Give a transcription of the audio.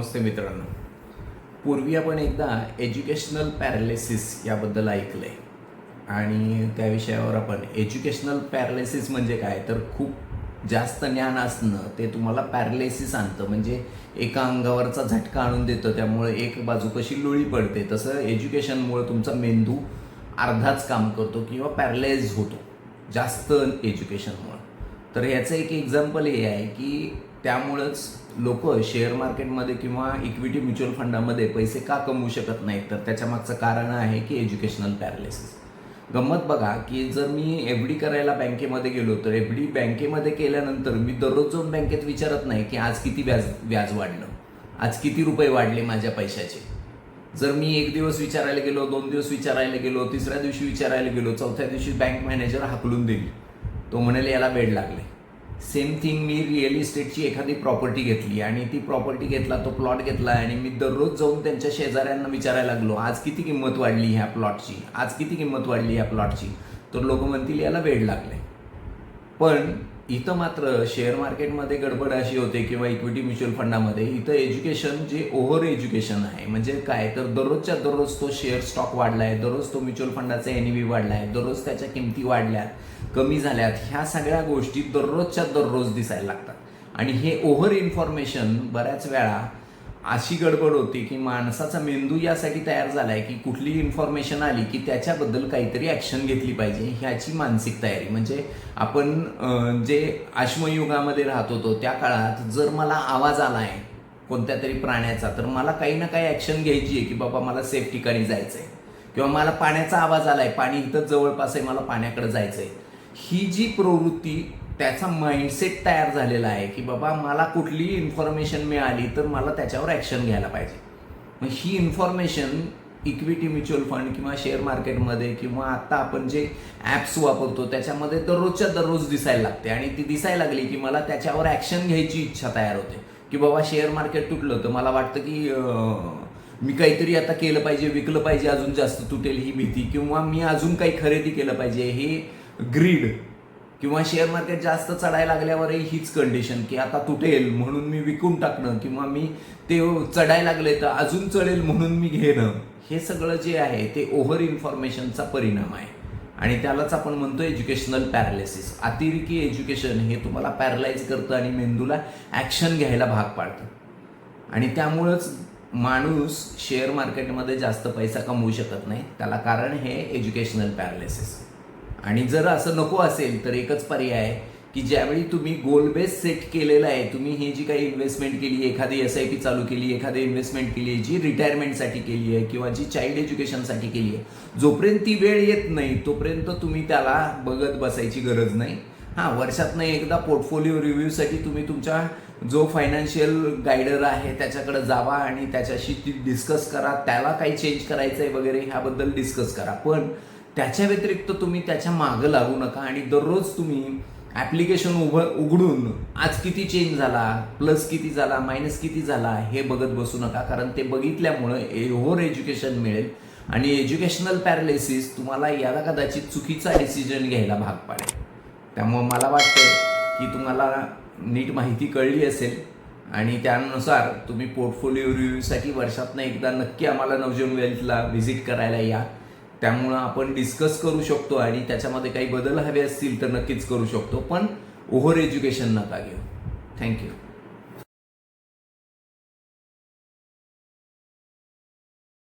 नमस्ते मित्रांनो. पूर्वी आपण एकदा एज्युकेशनल पॅरालिसिस याबद्दल ऐकलं आहे आणि त्या विषयावर आपण एज्युकेशनल पॅरालिसिस म्हणजे काय तर खूप जास्त ज्ञान असणं ते तुम्हाला पॅरालिसिस आणतं, म्हणजे एका अंगावरचा झटका आणून देतं. त्यामुळे एक बाजू कशी लुळी पडते तसं एज्युकेशनमुळे तुमचा मेंदू अर्धाच काम करतो किंवा पॅरालाइज होतो जास्त एज्युकेशनमुळं. तर ह्याचं एक एक्झाम्पल हे आहे की त्यामुळंच लोक शेअर मार्केटमध्ये किंवा इक्विटी म्युच्युअल फंडामध्ये पैसे का कमवू शकत नाहीत, तर त्याच्यामागचं कारण आहे की एज्युकेशनल पॅरालिसिस. गंमत बघा की जर मी एफ डी करायला बँकेमध्ये गेलो तर एफ डी बँकेमध्ये केल्यानंतर मी दररोज जाऊन बँकेत विचारत नाही की आज किती व्याज वाढलं, आज किती रुपये वाढले माझ्या पैशाचे. जर मी एक दिवस विचारायला गेलो, 2 दिवस विचारायला गेलो, तिसऱ्या दिवशी विचारायला गेलो, चौथ्या दिवशी बँक मॅनेजर हाकलून दिली, तो म्हणाले याला वेड लागले. सेम थिंग, मी रिअल इस्टेटची एखादी प्रॉपर्टी घेतली आणि ती प्रॉपर्टी घेतला, तो प्लॉट घेतला आणि मी दररोज जाऊन त्यांच्या शेजाऱ्यांना विचारायला लागलो आज किती किंमत वाढली ह्या प्लॉटची, आज किती किंमत वाढली ह्या प्लॉटची, तर लोक म्हणतील याला वेड लागले. पण इथं मात्र शेअर मार्केटमध्ये गडबड अशी होते किंवा इक्विटी म्युच्युअल फंडामध्ये इथं एज्युकेशन जे ओव्हर एज्युकेशन आहे. म्हणजे काय तर दररोजच्या दररोज तो शेअर स्टॉक वाढलाय, दररोज तो म्युच्युअल फंडाचा NAV वाढलाय, दररोज त्याच्या किमती वाढल्यात, कमी झाल्यात, ह्या सगळ्या गोष्टी दररोजच्या दररोज दिसायला लागतात. आणि हे ओव्हर इन्फॉर्मेशन बऱ्याच वेळा अशी गडबड होती की माणसाचा मेंदू यासाठी तयार झालाय की कुठली इन्फॉर्मेशन आली की त्याच्याबद्दल काहीतरी ॲक्शन घेतली पाहिजे, ह्याची मानसिक तयारी. म्हणजे आपण जे अश्मयुगामध्ये राहत होतो त्या काळात जर मला आवाज आला आहे कोणत्या तरी प्राण्याचा तर मला काही ना काही ॲक्शन घ्यायची आहे की बाबा मला सेफ ठिकाणी जायचं आहे, किंवा मला पाण्याचा आवाज आला आहे, पाणी इथंच जवळपास आहे, मला पाण्याकडे जायचं आहे. ही जी प्रवृत्ती, त्याचा माइंडसेट तयार झालेला आहे की बाबा मला कुठली इन्फॉर्मेशन मिळाली तर मला त्याच्यावर ॲक्शन घ्यायला पाहिजे. मग ही इन्फॉर्मेशन इक्विटी म्युच्युअल फंड किंवा शेअर मार्केटमध्ये किंवा आत्ता आपण जे ॲप्स वापरतो त्याच्यामध्ये दररोजच्या दररोज दिसायला लागते. आणि ती दिसायला लागली की मला त्याच्यावर ॲक्शन घ्यायची इच्छा तयार होते की बाबा शेअर मार्केट तुटलं तर मला वाटतं की मी काहीतरी आता केलं पाहिजे, विकलं पाहिजे, अजून जास्त तुटेल ही भीती, किंवा मी अजून काही खरेदी केलं पाहिजे, हे ग्रीड. किंवा शेअर मार्केट जास्त चढायला लागल्यावरही हीच कंडिशन की आता तुटेल म्हणून मी विकून टाकणं, किंवा मी ते चढायला लागले तर अजून चढेल म्हणून मी घेणं. हे सगळं जे आहे ते ओव्हर इन्फॉर्मेशनचा परिणाम आहे आणि त्यालाच आपण म्हणतो एज्युकेशनल पॅरालिसिस. अतिरेकी एज्युकेशन हे तुम्हाला पॅरालाइज करतं आणि मेंदूला ॲक्शन घ्यायला भाग पाडतं. आणि त्यामुळंच माणूस शेअर मार्केटमध्ये जास्त पैसा कमवू शकत नाही. त्याला कारण हे एज्युकेशनल पॅरालिसिस. आणि जर असं नको असेल तर एकच पर्याय आहे की ज्यावेळी तुम्ही गोल बेस सेट केलेला आहे, तुम्ही ही जी काही इन्व्हेस्टमेंट केली, एखादी SIP चालू केली, एखादी इन्व्हेस्टमेंट केली आहे जी रिटायरमेंटसाठी केली आहे किंवा जी चाइल्ड एज्युकेशनसाठी केली आहे, जोपर्यंत ती वेळ येत नाही तोपर्यंत तुम्ही त्याला बघत बसायची गरज नाही. वर्षातनं एकदा पोर्टफोलिओ रिव्ह्यूसाठी तुम्ही तुमच्या जो फायनान्शियल गायडर आहे त्याच्याकडे जावा आणि त्याच्याशी ती डिस्कस करा, त्याला काही चेंज करायचं आहे वगैरे ह्याबद्दल डिस्कस करा. पण त्याच्या व्यतिरिक्त तुम्ही त्याच्या मागं लागू नका आणि दररोज तुम्ही ॲप्लिकेशन उघडून आज किती चेंज झाला, प्लस किती झाला, मायनस किती झाला हे बघत बसू नका. कारण ते बघितल्यामुळं ओव्हर एज्युकेशन मिळेल आणि एज्युकेशनल पॅरालिसिस तुम्हाला याला कदाचित चुकीचा डिसिजन घ्यायला भाग पाडेल. त्यामुळं मला वाटतं की तुम्हाला नीट माहिती कळली असेल आणि त्यानुसार तुम्ही पोर्टफोलिओ रिव्ह्यूसाठी वर्षातनं एकदा नक्की आम्हाला नवजीवन वेल्थला व्हिजिट करायला या. त्यामुळं आपण डिस्कस करू शकतो आणि त्याच्यामध्ये काही बदल हवे असतील तर नक्कीच करू शकतो, पण ओव्हर एज्युकेशन नका घेऊ. थँक्यू.